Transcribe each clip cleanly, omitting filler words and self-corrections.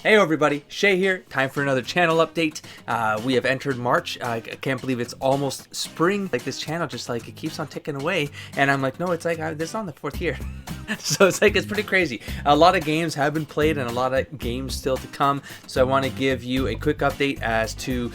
Hey everybody, Shay here. Time for another channel update. We have entered March. I can't believe it's almost spring. Like this channel just like it keeps on ticking away, and I'm like, no, it's like this is on the 4th year. So it's pretty crazy. A lot of games have been played and a lot of games still to come. So I want to give you a quick update as to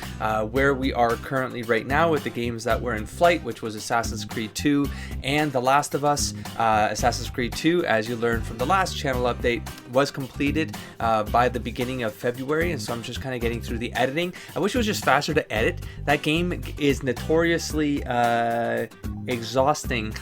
where we are currently right now with the games that were in flight, which was Assassin's Creed 2 and The Last of Us. Assassin's Creed 2, as you learned from the last channel update, was completed by the beginning of February, and so I'm just kind of getting through the editing. I wish it was just faster to edit. That game is notoriously exhausting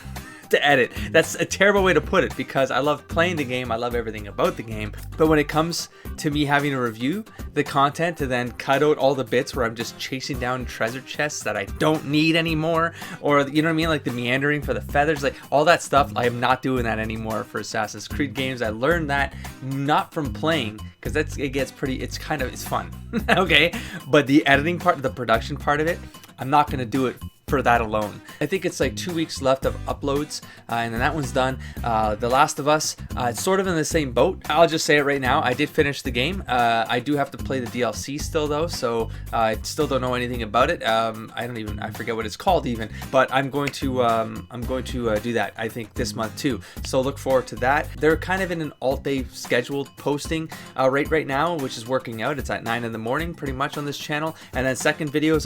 to edit. That's a terrible way to put it, because I love playing the game, I love everything about the game, but when it comes to me having to review the content to then cut out all the bits where I'm just chasing down treasure chests that I don't need anymore, or you know what I mean, like the meandering for the feathers, like all that stuff, I am not doing that anymore for Assassin's Creed games. I learned that not from playing, because it gets pretty, it's fun. Okay, but the editing part, the production part of it, I'm not going to do it for that alone. I think it's like 2 weeks left of uploads, and then that one's done. The Last of Us, it's sort of in the same boat. I'll just say it right now, I did finish the game. I do have to play the DLC still though, so I still don't know anything about it. I forget what it's called even, but I'm going to do that, I think, this month too. So look forward to that. They're kind of in an alt-day scheduled posting right now, which is working out. It's at 9 in the morning pretty much on this channel, and then second videos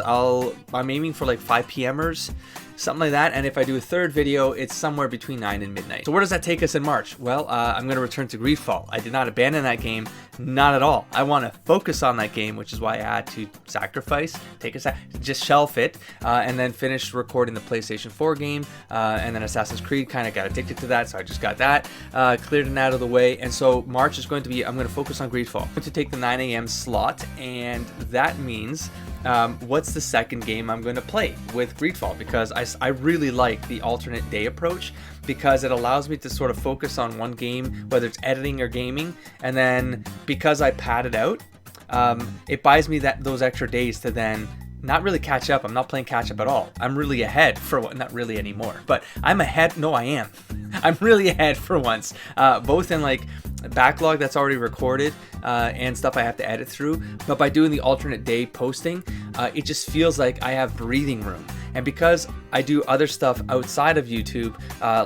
I'm aiming for like 5 p.m. something like that, and if I do a third video, it's somewhere between 9 and midnight. So where does that take us in March? Well, I'm going to return to Greedfall. I did not abandon that game, not at all. I want to focus on that game, which is why I had to sacrifice, just shelf it, and then finish recording the PlayStation 4 game, and then Assassin's Creed, kind of got addicted to that, so I just got that cleared and out of the way. And so March is going to be, I'm going to focus on Greedfall. I'm going to take the 9 a.m. slot, and that means what's the second game I'm going to play with Greedfall, because I really like the alternate day approach, because it allows me to sort of focus on one game, whether it's editing or gaming, and then because I pad it out, it buys me those extra days to then not really catch up. I'm not playing catch up at all. I'm really ahead for what, not really anymore, but I'm ahead. No, I am. I'm really ahead for once, both in like backlog that's already recorded and stuff I have to edit through, but by doing the alternate day posting, it just feels like I have breathing room. And because I do other stuff outside of YouTube,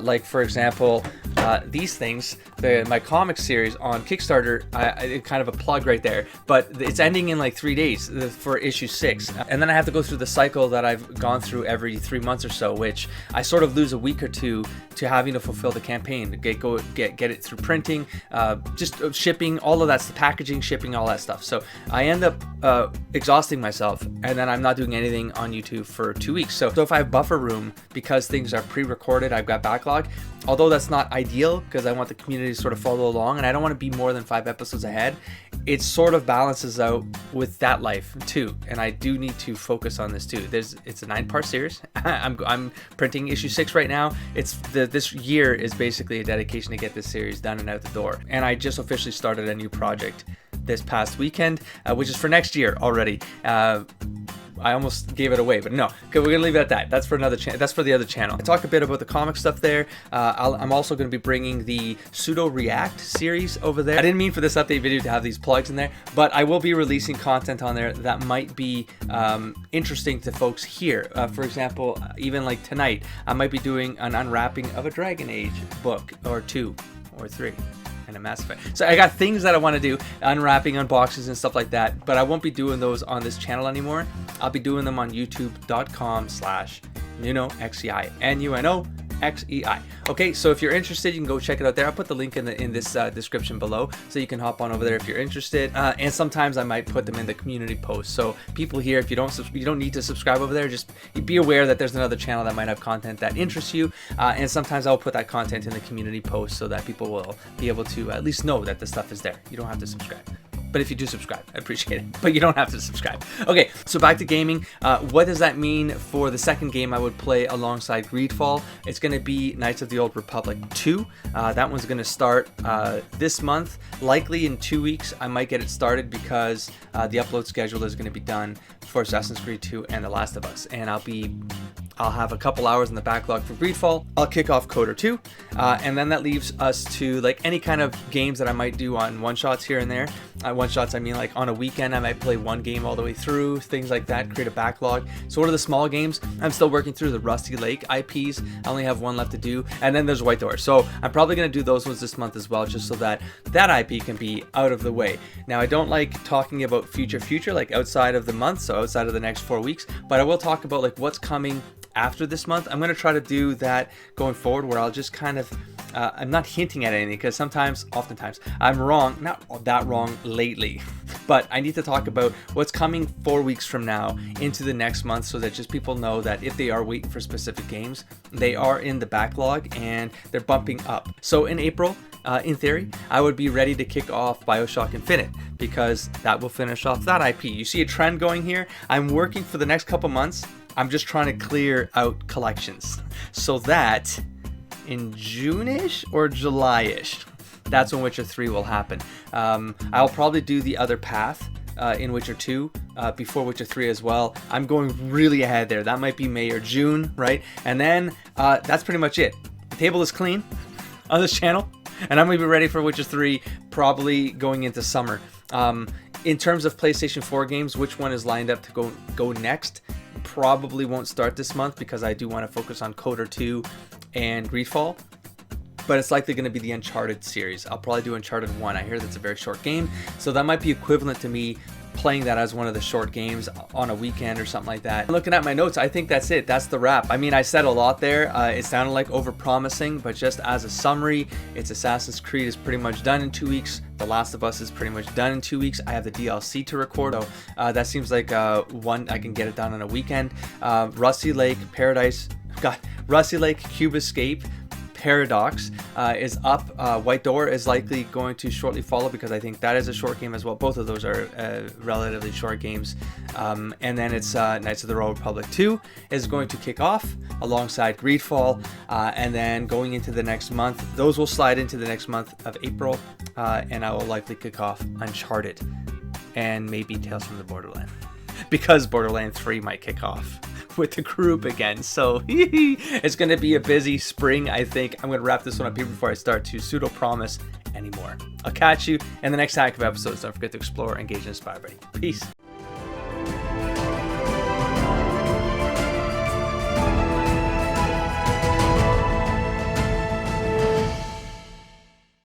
like for example, these things, my comic series on Kickstarter, kind of a plug right there, but it's ending in like 3 days for issue 6. And then I have to go through the cycle that I've gone through every 3 months or so, which I sort of lose a week or two to having to fulfill the campaign, get it through printing, just shipping, all of that's the packaging, shipping, all that stuff. So I end up exhausting myself, and then I'm not doing anything on YouTube for 2 weeks. So if I have buffer room, because things are pre-recorded, I've got backlog, although that's not ideal because I want the community to sort of follow along and I don't want to be more than 5 episodes ahead, it sort of balances out with that life too, and I do need to focus on this too. It's a 9-part series. I'm printing issue 6 right now. This year is basically a dedication to get this series done and out the door, and I just officially started a new project this past weekend, which is for next year already. I almost gave it away, but no. Okay, we're gonna leave it at that. That's for another channel. That's for the other channel. I talk a bit about the comic stuff there. I'm also going to be bringing the Pseudo React series over there. I didn't mean for this update video to have these plugs in there, but I will be releasing content on there that might be interesting to folks here. For example, even like tonight, I might be doing an unwrapping of a Dragon Age book, or 2 or 3. And a Mass Effect. So I got things that I want to do, unwrapping, unboxings and stuff like that, but I won't be doing those on this channel anymore. I'll be doing them on youtube.com/NUNO XEI, NUNO XEI. Okay, so if you're interested, you can go check it out there. I'll put the link in this description below, so you can hop on over there if you're interested. And sometimes I might put them in the community post. So people here, if you don't need to subscribe over there, just be aware that there's another channel that might have content that interests you. And sometimes I'll put that content in the community post so that people will be able to at least know that the stuff is there. You don't have to subscribe. But if you do subscribe, I appreciate it. But you don't have to subscribe. Okay, so back to gaming. What does that mean for the second game I would play alongside Greedfall? It's going to be Knights of the Old Republic 2. That one's going to start this month. Likely in 2 weeks, I might get it started because the upload schedule is going to be done for Assassin's Creed 2 and The Last of Us. And I'll be I'll have a couple hours in the backlog for Greedfall. I'll kick off Coder 2, and then that leaves us to like any kind of games that I might do on one-shots here and there. One-shots, I mean like on a weekend I might play one game all the way through, things like that, create a backlog. So what are the small games? I'm still working through the Rusty Lake IPs. I only have one left to do, and then there's White Door. So I'm probably going to do those ones this month as well, just so that that IP can be out of the way. Now, I don't like talking about future, like outside of the month, so outside of the next 4 weeks, but I will talk about like what's coming after this month. I'm going to try to do that going forward, where I'll just kind of I'm not hinting at anything, because oftentimes I'm wrong, not that wrong lately, but I need to talk about what's coming 4 weeks from now into the next month, so that just people know that if they are waiting for specific games, they are in the backlog and they're bumping up. So in April, in theory, I would be ready to kick off BioShock Infinite, because that will finish off that IP. You see a trend going here. I'm working for the next couple months. I'm just trying to clear out collections so that in June-ish or July-ish, that's when Witcher 3 will happen. I'll probably do the other path in Witcher 2 before Witcher 3 as well. I'm going really ahead there. That might be May or June, right? And then that's pretty much it. The table is clean on this channel, and I'm going to be ready for Witcher 3 probably going into summer. In terms of PlayStation 4 games, which one is lined up to go next? Probably won't start this month, because I do want to focus on Coder 2 and Greedfall, but it's likely going to be the Uncharted series. I'll probably do Uncharted 1. I hear that's a very short game, so that might be equivalent to me playing that as one of the short games on a weekend or something like that. Looking at my notes, I think that's it. That's the wrap. I mean, I said a lot there. It sounded like over-promising, but just as a summary, it's Assassin's Creed is pretty much done in 2 weeks. The Last of Us is pretty much done in 2 weeks. I have the DLC to record, so that seems like one I can get it done on a weekend. Rusty Lake, Cube Escape, Paradox is up. White Door is likely going to shortly follow, because I think that is a short game as well. Both of those are relatively short games. And then it's Knights of the Royal Republic 2 is going to kick off alongside Greedfall. And then going into the next month, those will slide into the next month of April. And I will likely kick off Uncharted and maybe Tales from the Borderland, because Borderlands 3 might kick off with the group again. So it's going to be a busy spring, I think. I'm going to wrap this one up here before I start to pseudo promise anymore. I'll catch you in the next hack of episodes. Don't forget to explore, engage, and inspire, buddy. Peace.